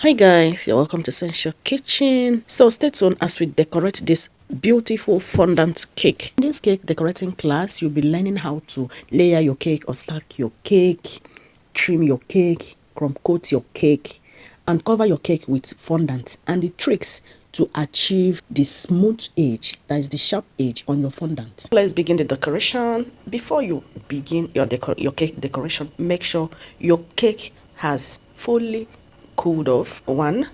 Hi guys, you're welcome to Essential Kitchen. So stay tuned as we decorate this beautiful fondant cake. In this cake decorating class, you'll be learning how to layer your cake or stack your cake, trim your cake, crumb coat your cake, and cover your cake with fondant, and the tricks to achieve the smooth edge, that is the sharp edge on your fondant. Let's begin the decoration. Before you begin your cake decoration, make sure your cake has fully cooled off. One,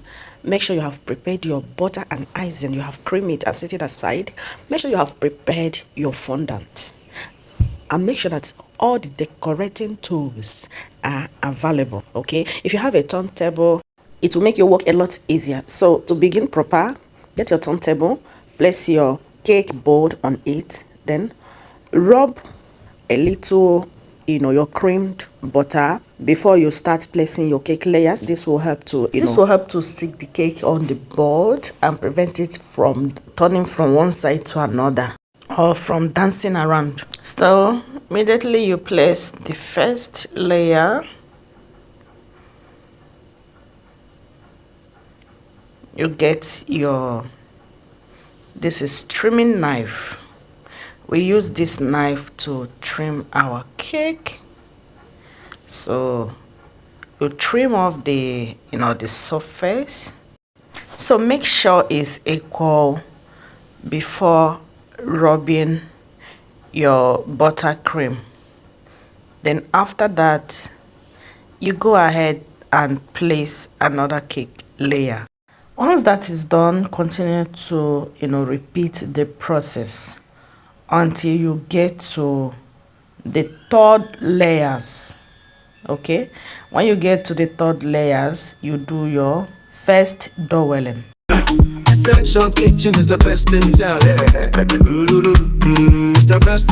make sure you have prepared your butter and icing, you have creamed it and set it aside. Make sure you have prepared your fondant, and make sure that all the decorating tools are available. Okay, if you have a turntable, it will make your work a lot easier. So to begin proper, get your turntable, place your cake board on it, then rub a little your creamed butter before you start placing your cake layers. This will help to stick the cake on the board and prevent it from turning from one side to another or from dancing around. So immediately you place the first layer, you get this is trimming knife. We use this knife to trim our cake. So you trim off the the surface. So make sure it's equal before rubbing your buttercream. Then after that, you go ahead and place another cake layer. Once that is done, continue to repeat the process until you get to the third layers. Okay, when you get to the third layers, you do your first doweling. Essential Kitchen is the best in town. It's the best.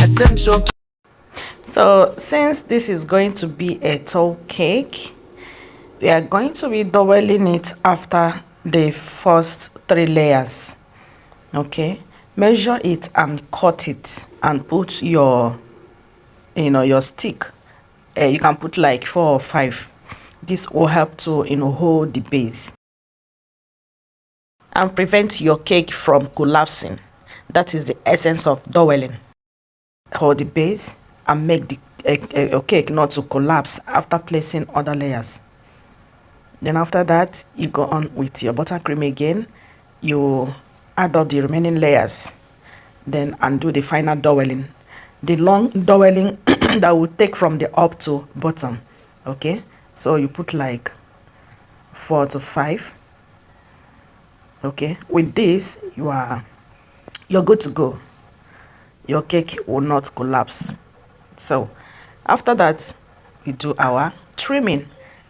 Essential. So since this is going to be a tall cake, we are going to be doweling it after the first 3 layers. Okay, measure it and cut it and put your your stick. You can put like 4 or 5. This will help to hold the base and prevent your cake from collapsing. That is the essence of doweling. Hold the base and make the cake not to collapse after placing other layers. Then after that, you go on with your buttercream again. You add up the remaining layers, then undo the final doweling, the long doweling that will take from the up to bottom. Okay, so you put like 4 to 5. Okay, with this you're good to go. Your cake will not collapse. So after that, we do our trimming.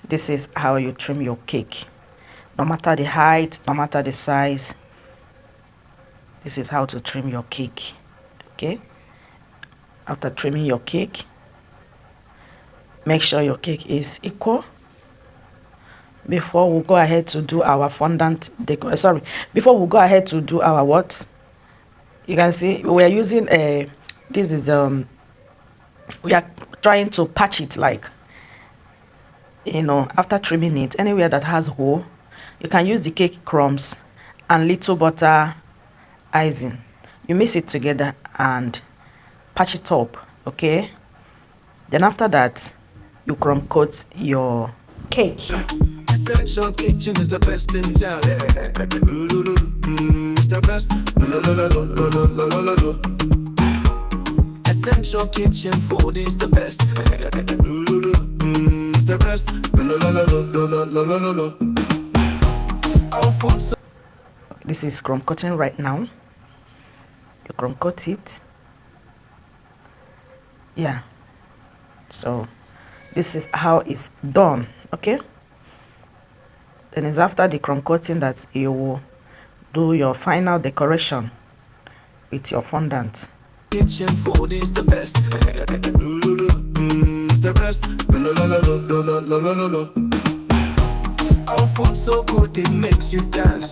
This is how you trim your cake. No matter the height, no matter the size, this is how to trim your cake. Okay, after trimming your cake, make sure your cake is equal before we go ahead to do our fondant decoration. Before we go ahead to do our what, you can see we are using this is we are trying to patch it, like after trimming it, anywhere that has hole, you can use the cake crumbs and little butter icing. You mix it together and patch it up. Okay, then after that, you crumb coat your cake. Essential Kitchen is the best in town. It's the best. Essential Kitchen food is the best. It's the best. Our food. This is crumb coating right now. You crumb coat it. Yeah. So this is how it's done. Okay. Then it's after the crumb coating that you will do your final decoration with your fondant. Kitchen food is the best. It's the best. Our food so good it makes you dance.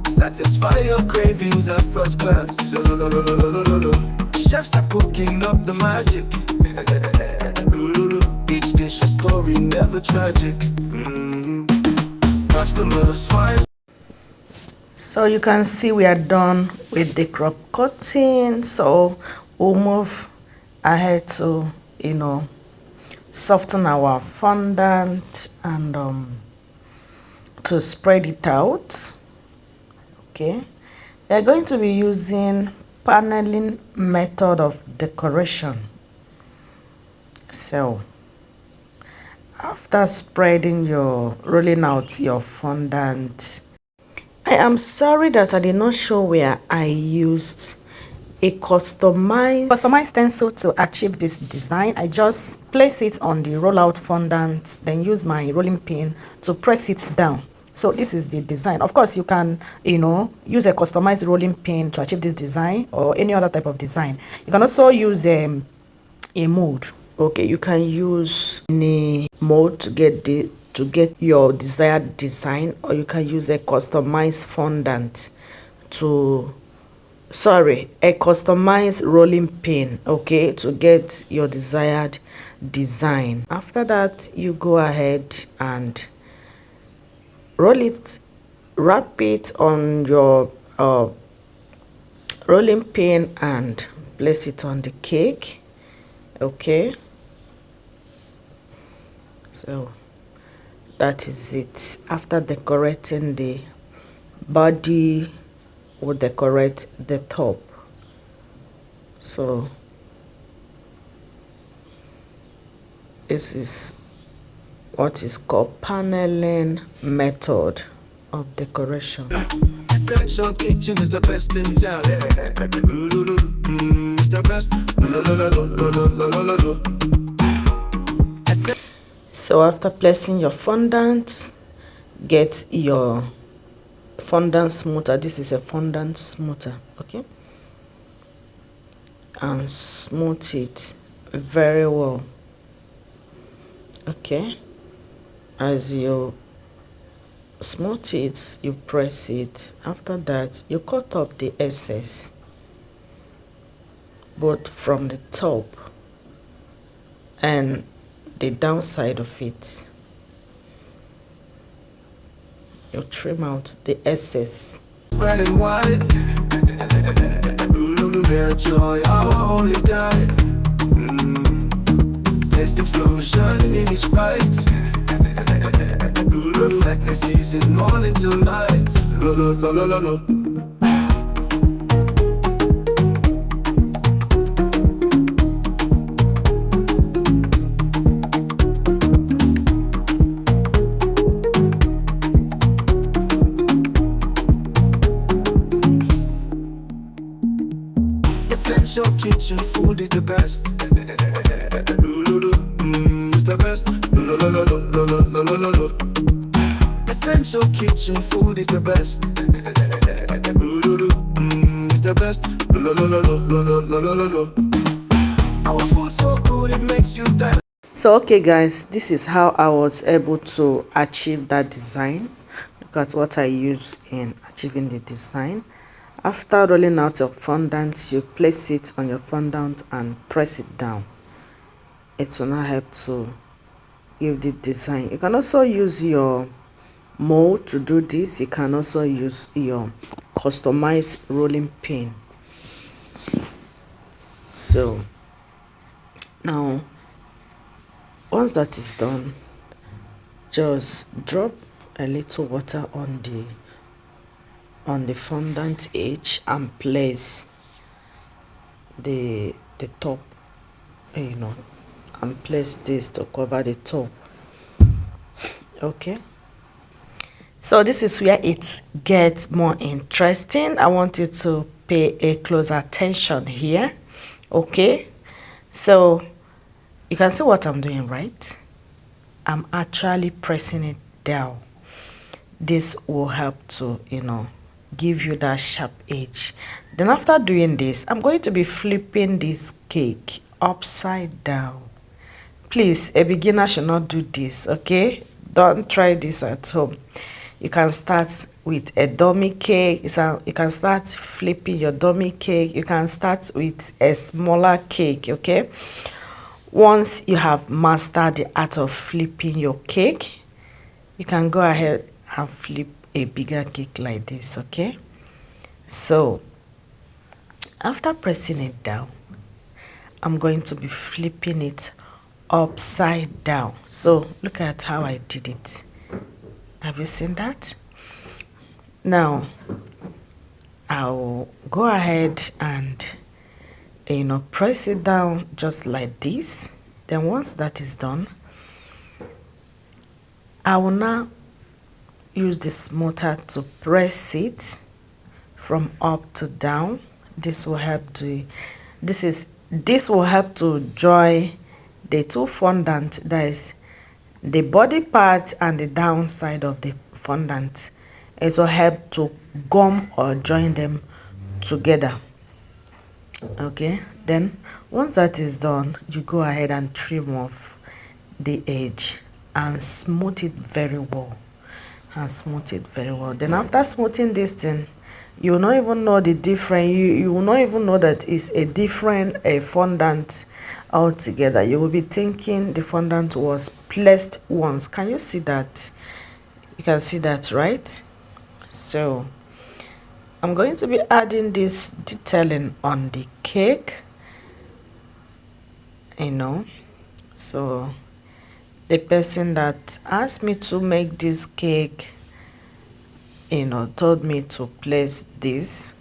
Satisfy your cravings at first glance. Chefs are cooking up the magic. story, never tragic. Customers wise. So you can see we are done with the crop cutting, so we'll move ahead to soften our fondant and to spread it out. Okay, we are going to be using paneling method of decoration. So after rolling out your fondant, I am sorry that I did not show where I used a customized stencil to achieve this design. I just place it on the rollout fondant, then use my rolling pin to press it down. So this is the design. Of course, you can use a customized rolling pin to achieve this design, or any other type of design. You can also use a mold. Okay, you can use any mold to get your desired design, or you can use a customized fondant a customized rolling pin, okay, to get your desired design. After that, you go ahead and wrap it on your rolling pin and place it on the cake. Okay, so that is it. After decorating the body, we'll decorate the top. So this is what is called paneling method of decoration. Essential kitchen is the best in town. It's the best. So after placing your fondant, get your fondant smoother. This is a fondant smoother, okay, and smooth it very well. Okay, as you smooth it, you press it. After that, you cut off the excess, both from the top and the downside of it. You trim out the excess. Red and white, their joy, our only guide. Taste explosion in each bite. Reflect the season, morning till night. Essential kitchen food is the best. It's the best. Essential kitchen food is the best. It's the best. Our food's so good it makes you die. So okay guys, this is how I was able to achieve that design. Look at what I used in achieving the design. After rolling out your fondant, you place it on your fondant and press it down. It will now help to give the design. You can also use your mold to do this. You can also use your customized rolling pin. So now, once that is done, just drop a little water on the fondant edge and place the top, and place this to cover the top. Okay, so this is where it gets more interesting. I want you to pay a close attention here. Okay, so you can see what I'm doing, right? I'm actually pressing it down. This will help to give you that sharp edge. Then after doing this, I'm going to be flipping this cake upside down. Please, a beginner should not do this, okay? Don't try this at home. You can start with a dummy cake. You can start flipping your dummy cake. You can start with a smaller cake, okay? Once you have mastered the art of flipping your cake, you can go ahead and flip a bigger cake like this. Okay, so after pressing it down, I'm going to be flipping it upside down. So look at how I did it. Have you seen that? Now I'll go ahead and press it down just like this. Then once that is done, I will now use this mortar to press it from up to down. This will help to join the two fondant, that is the body part and the downside of the fondant. It will help to gum or join them together. Okay, then once that is done, you go ahead and trim off the edge and smooth it very well. Then after smoothing this thing, you will not even know the difference. You will not even know that it's a different fondant altogether. You will be thinking the fondant was placed once. Can you see that? You can see that, right? So I'm going to be adding this detailing on the cake, so the person that asked me to make this cake told me to place this.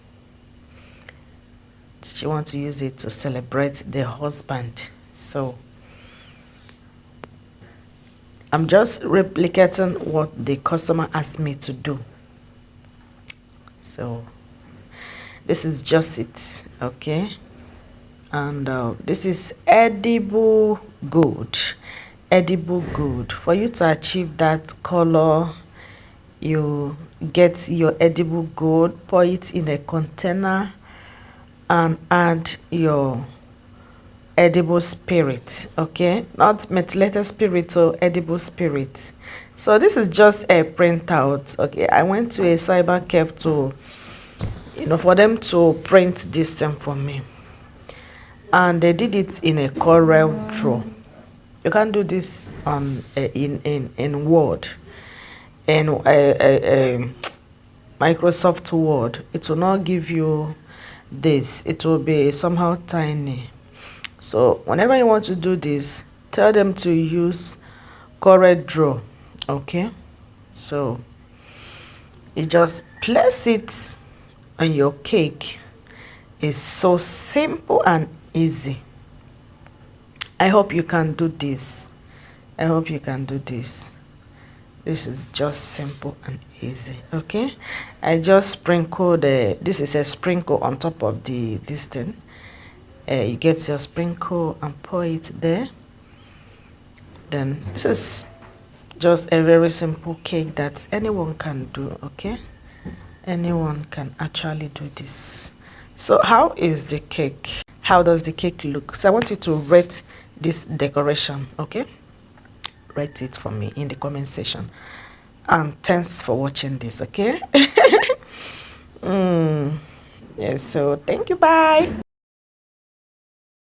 She wants to use it to celebrate the husband, so I'm just replicating what the customer asked me to do. So this is just it. Okay, and this is edible gold. For you to achieve that color, you get your edible gold, pour it in a container, and add your edible spirit. Okay, not methylated spirit or edible spirit. So this is just a printout. Okay, I went to a cyber cafe to for them to print this thing for me, and they did it in a Corel Draw. You can do this on in Word and Microsoft Word. It will not give you this. It will be somehow tiny. So whenever you want to do this, tell them to use Corel Draw. Okay, so you just place it on your cake. It's so simple and easy. I hope you can do this. This is just simple and easy. Okay, I just sprinkle this is a sprinkle on top of this thing. You get your sprinkle and pour it there. Then this is just a very simple cake that anyone can do. Okay, anyone can actually do this. So how is the cake? How does the cake look? So I want you to rate this decoration. Okay, rate it for me in the comment section, and thanks for watching this. Okay. Yes, so thank you, bye.